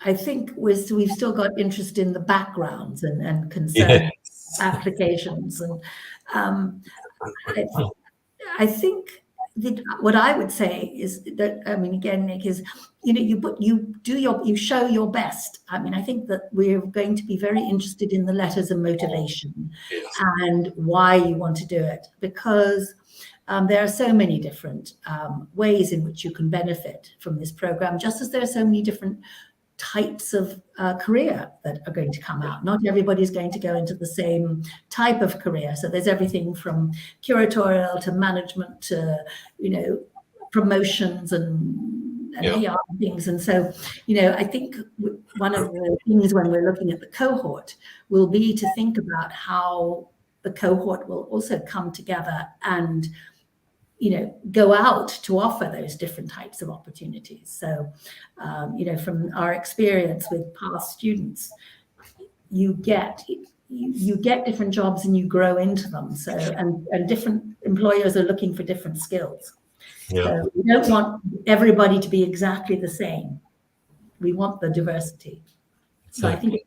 Speaker 2: I think we've still got interest in the backgrounds and concern applications. And I think what I would say is that, I mean, again, Nick, is, you show your best. I mean, I think that we're going to be very interested in the letters of motivation and why you want to do it, because there are so many different ways in which you can benefit from this program, just as there are so many different types of career that are going to come out. Not everybody's going to go into the same type of career. So there's everything from curatorial to management to, promotions and PR things. And so, I think one of the things when we're looking at the cohort will be to think about how the cohort will also come together and go out to offer those different types of opportunities. So, from our experience with past students, you get different jobs and you grow into them. So, and different employers are looking for different skills. Yeah. So we don't want everybody to be exactly the same. We want the diversity. So I think.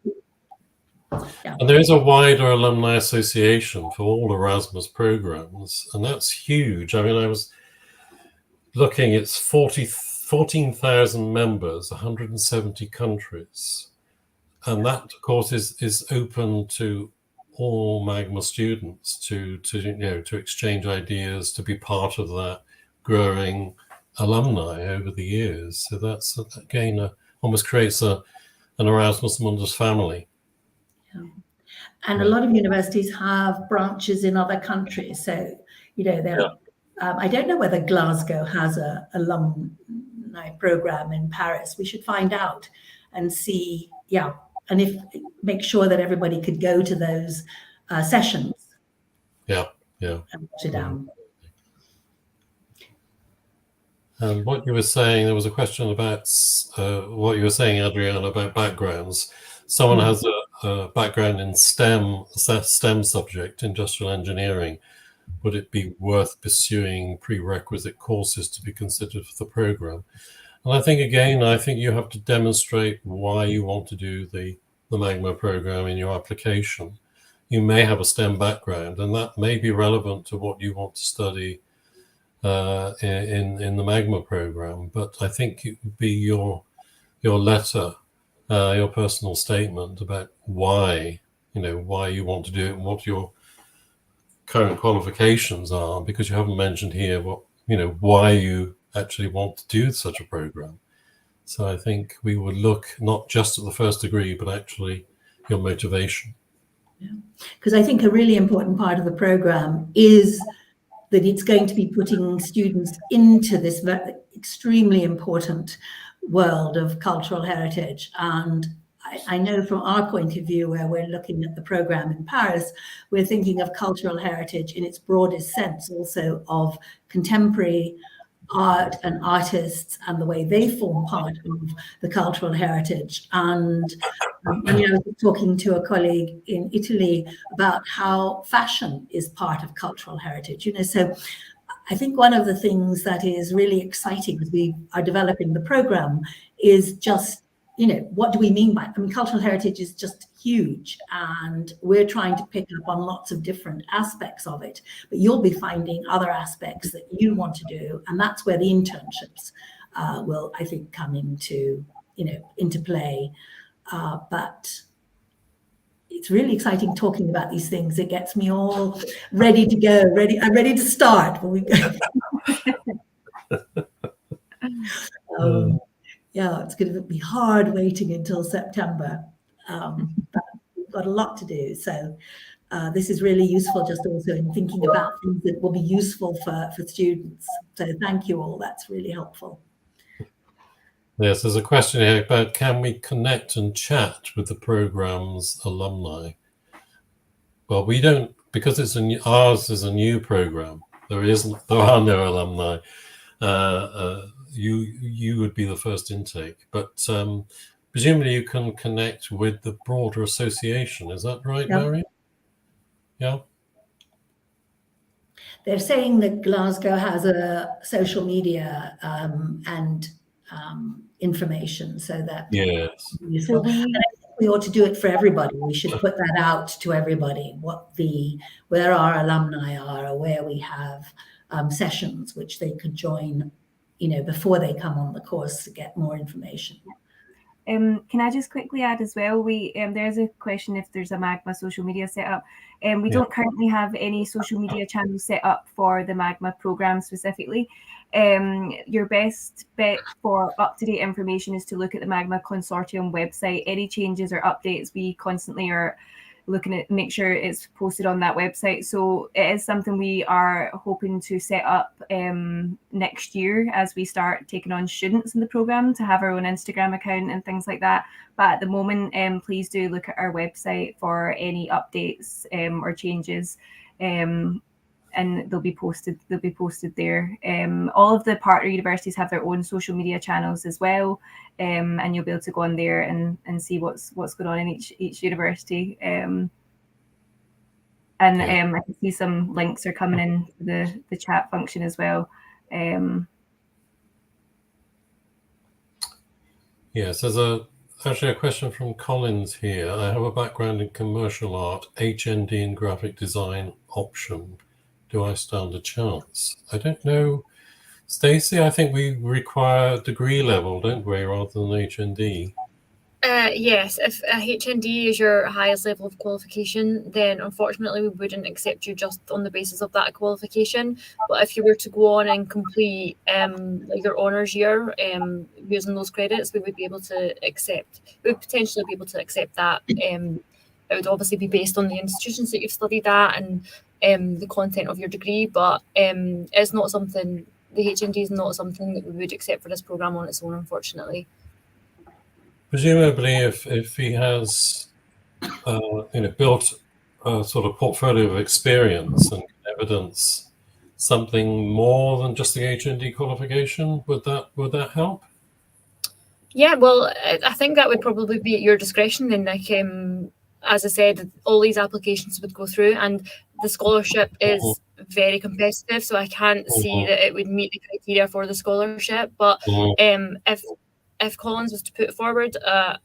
Speaker 1: And there is a wider Alumni Association for all Erasmus programs, and that's huge. I mean, I was looking, it's 14,000 members, 170 countries. And that, of course, is open to all MAGMA students to exchange ideas, to be part of that growing alumni over the years. So that's, again, almost creates an Erasmus Mundus family.
Speaker 2: Yeah. And a lot of universities have branches in other countries. So, you know, I don't know whether Glasgow has a alumni program in Paris. We should find out and see, and make sure that everybody could go to those sessions.
Speaker 1: Yeah.
Speaker 2: In Rotterdam.
Speaker 1: And what you were saying, there was a question about what you were saying, Adriana, about backgrounds. Someone has a background in STEM subject, industrial engineering. Would it be worth pursuing prerequisite courses to be considered for the program? And I think you have to demonstrate why you want to do the MAGMA program in your application. You may have a STEM background, and that may be relevant to what you want to study in the MAGMA program. But I think it would be your letter, your personal statement about why you want to do it and what your current qualifications are, because you haven't mentioned here why you actually want to do such a program. So I think we would look not just at the first degree, but actually your motivation.
Speaker 2: Yeah, because I think a really important part of the program is that it's going to be putting students into this extremely important world of cultural heritage. And I know from our point of view, where we're looking at the program in Paris, we're thinking of cultural heritage in its broadest sense, also of contemporary art and artists and the way they form part of the cultural heritage. And I was talking to a colleague in Italy about how fashion is part of cultural heritage. So I think one of the things that is really exciting as we are developing the program is just, what do we mean by it? I mean, cultural heritage is just huge, and we're trying to pick up on lots of different aspects of it, but you'll be finding other aspects that you want to do, and that's where the internships will, I think, come into play. But it's really exciting talking about these things. It gets me all ready to go. I'm ready to start when we go. It's going to be hard waiting until September, but we've got a lot to do. So this is really useful, just also in thinking about things that will be useful for students. So thank you all. That's really helpful.
Speaker 1: Yes, there's a question here about, can we connect and chat with the program's alumni? Well, we don't, because ours is a new program. There are no alumni. You would be the first intake, but presumably you can connect with the broader association. Is that right, Marianne? Yeah. They're
Speaker 2: saying that Glasgow has a social media and information, so that useful. And I think we ought to do it for everybody. We should put that out to everybody, where our alumni are, or where we have sessions which they could join before they come on the course to get more information.
Speaker 3: Can I just quickly add as well, there's a question if there's a MAGMA social media set up. We don't currently have any social media channels set up for the MAGMA program specifically. Your best bet for up-to-date information is to look at the MAGMA Consortium website. Any changes or updates, we constantly are looking at make sure it's posted on that website. So it is something we are hoping to set up next year as we start taking on students in the program, to have our own Instagram account and things like that. But at the moment, please do look at our website for any updates or changes, and they'll be posted there. All of the partner universities have their own social media channels as well, and you'll be able to go on there and see what's going on in each university. I can see some links are coming in the chat function as well.
Speaker 1: Yes, there's actually a question from Collins here. I have a background in commercial art, HND and graphic design option. Do I stand a chance? I don't know. Stacey, I think we require degree level, don't we, rather than HND?
Speaker 5: Yes, if a HND is your highest level of qualification, then unfortunately we wouldn't accept you just on the basis of that qualification. But if you were to go on and complete like your honours year using those credits, we would be able to accept. We would potentially be able to accept that. It would obviously be based on the institutions that you've studied at and the content of your degree. But it's not something. The HND is not something that we would accept for this programme on its own, unfortunately.
Speaker 1: Presumably, if he has, built a sort of portfolio of experience and evidence something more than just the HND qualification, would that help?
Speaker 5: Yeah, well, I think that would probably be at your discretion. Then, like, as I said, all these applications would go through, and the scholarship is very competitive. So I can't see that it would meet the criteria for the scholarship. But if Collins was to put forward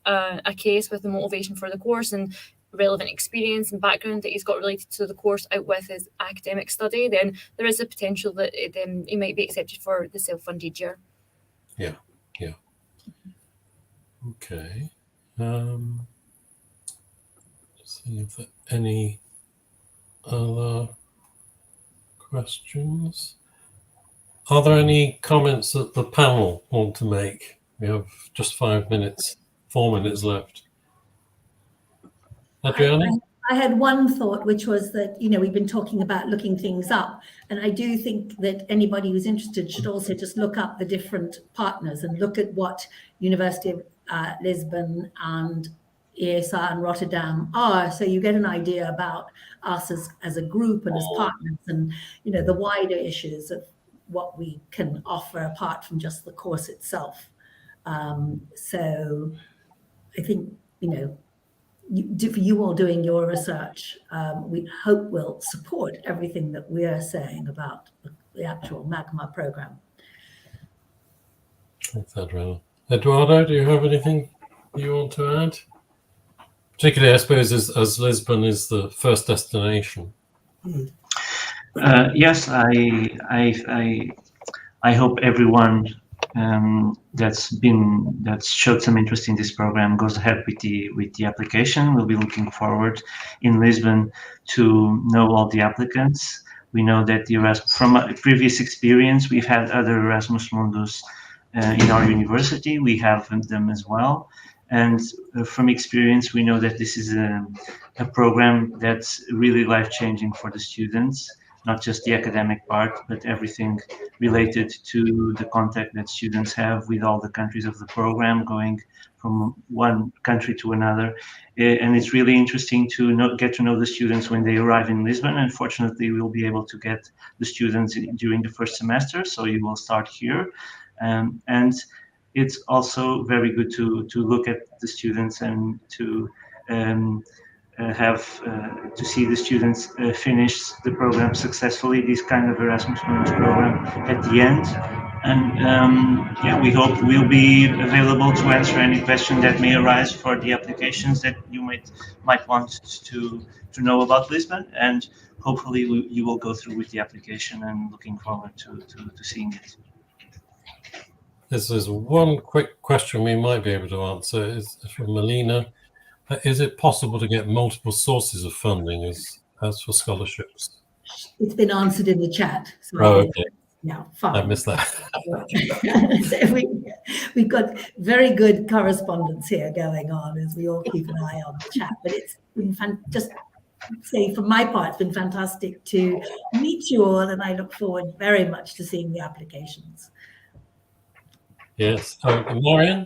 Speaker 5: a case with the motivation for the course and relevant experience and background that he's got related to the course out with his academic study, then there is a potential that he might be accepted for the self-funded year.
Speaker 1: Yeah. Okay. Just see if there are any other questions. Are there any comments that the panel want to make? We have just 4 minutes left. Adriana?
Speaker 2: I had one thought, which was that, we've been talking about looking things up. And I do think that anybody who's interested should also just look up the different partners and look at what University of Lisbon and ESA and Rotterdam are. So you get an idea about us as a group and as partners and, the wider issues of what we can offer apart from just the course itself. So I think, for you all doing your research, we hope will support everything that we are saying about the actual MAGMA program.
Speaker 1: Thanks, Adriana. Eduardo, do you have anything you want to add? Particularly, I suppose, as Lisbon is the first destination.
Speaker 6: Yes, I hope everyone that's showed some interest in this program goes ahead with the application. We'll be looking forward in Lisbon to know all the applicants. We know that from a previous experience, we've had other Erasmus Mundus in our university. We have them as well. And from experience, we know that this is a program that's really life-changing for the students, not just the academic part, but everything related to the contact that students have with all the countries of the program, going from one country to another. And it's really interesting to get to know the students when they arrive in Lisbon. Unfortunately, we'll be able to get the students during the first semester, so you will start here. And it's also very good to look at the students and to to see the students finish the program successfully, this kind of Erasmus Mundus program at the end. And we hope we'll be available to answer any question that may arise for the applications that you might want to know about Lisbon. And hopefully you will go through with the application, and looking forward to seeing it.
Speaker 1: This is one quick question we might be able to answer. Is from Melina. Is it possible to get multiple sources of funding as for scholarships?
Speaker 2: It's been answered in the chat. So
Speaker 1: okay.
Speaker 2: Yeah, fine.
Speaker 1: I missed that.
Speaker 2: So we've got very good correspondence here going on as we all keep an eye on the chat. But it's been just say for my part, it's been fantastic to meet you all, and I look forward very much to seeing the applications.
Speaker 1: Yes. Marianne,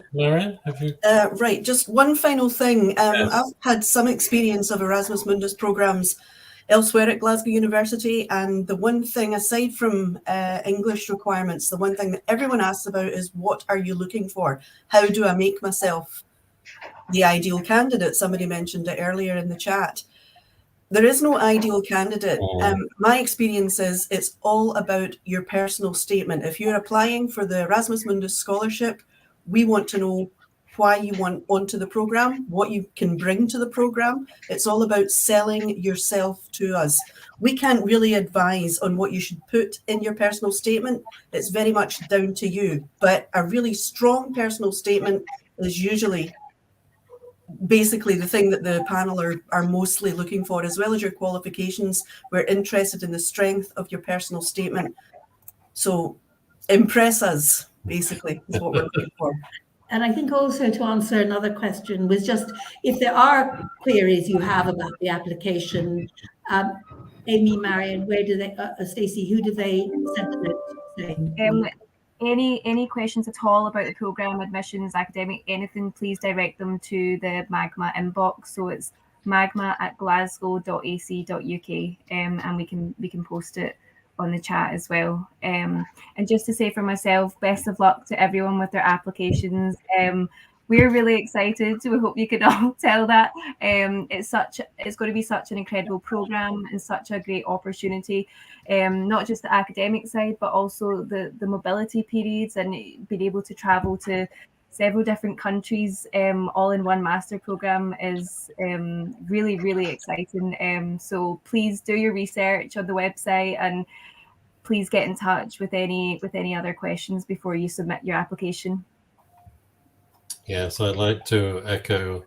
Speaker 1: have you?
Speaker 4: Right, just one final thing. Yes. I've had some experience of Erasmus Mundus programs elsewhere at Glasgow University, and the one thing, aside from English requirements, the one thing that everyone asks about is, what are you looking for? How do I make myself the ideal candidate? Somebody mentioned it earlier in the chat. There is no ideal candidate. My experience is it's all about your personal statement. If you're applying for the Erasmus Mundus scholarship, we want to know why you want onto the program, what you can bring to the program. It's all about selling yourself to us. We can't really advise on what you should put in your personal statement. It's very much down to you. But a really strong personal statement is usually basically the thing that the panel are mostly looking for, as well as your qualifications. We're interested in the strength of your personal statement. So impress us, basically, is what we're looking for.
Speaker 2: And I think also to answer another question was just if there are queries you have about the application, Amy, Marianne, where do they, Stacey, who do they send a note to saying?
Speaker 3: Any questions at all about the programme, admissions, academic, anything, please direct them to the MAGMA inbox. So it's magma@glasgow.ac.uk, and we can post it on the chat as well. And just to say for myself, best of luck to everyone with their applications. We're really excited. We hope you can all tell that. It's going to be such an incredible programme and such a great opportunity, not just the academic side, but also the mobility periods and being able to travel to several different countries all in one master programme is really, really exciting. So please do your research on the website and please get in touch with any other questions before you submit your application.
Speaker 1: Yes, I'd like to echo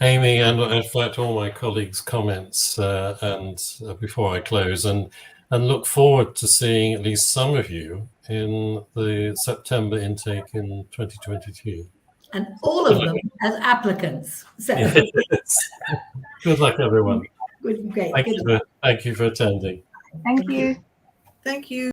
Speaker 1: Amy and in fact all my colleagues' comments and before I close and look forward to seeing at least some of you in the September intake in 2022.
Speaker 2: And all of them as applicants. So.
Speaker 1: Yes. Good luck, everyone.
Speaker 2: Great.
Speaker 1: Thank you for attending.
Speaker 3: Thank you.
Speaker 4: Thank you.